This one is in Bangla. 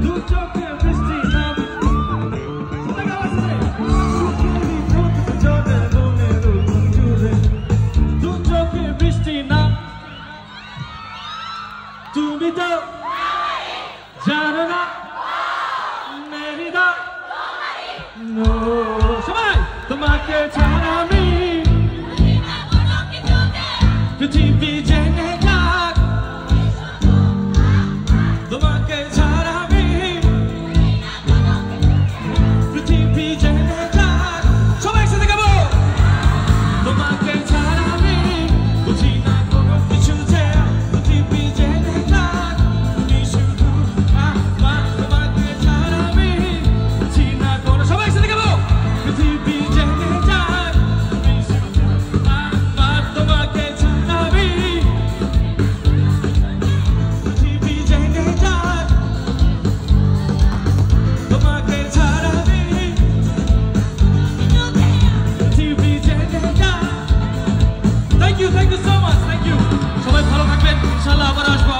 দু চোখে বৃষ্টি নামে জলের মনের উপর জুড়ে দু চোখে বৃষ্টি নাম তুমি তো জানো না মেরি দা সবাই তোমাকে ছাড়া আমি পৃথিবী জেনে যাক তোমাকে ছাড়া আমি পৃথিবী জেনে যাক সবাই একসাথে গাবো তোমাকে ছাড়া আমি বুঝি না কোনো কিছু যে পৃথিবী জেনে যাক তুমি শুধু আমার তোমাকে ছাড়া আমি বুঝি না কোনো সবাই একসাথে গাবো পৃথিবী জেনে যাক তুমি শুধু আমার তোমাকে ছাড়া আমি পৃথিবী জেনে যাক তোমাকে ছাড়া আমি পৃথিবী জেনে যাক thank you so much thank you সবাই ভালো থাকবেন ইনশাআল্লাহ আবার আসবো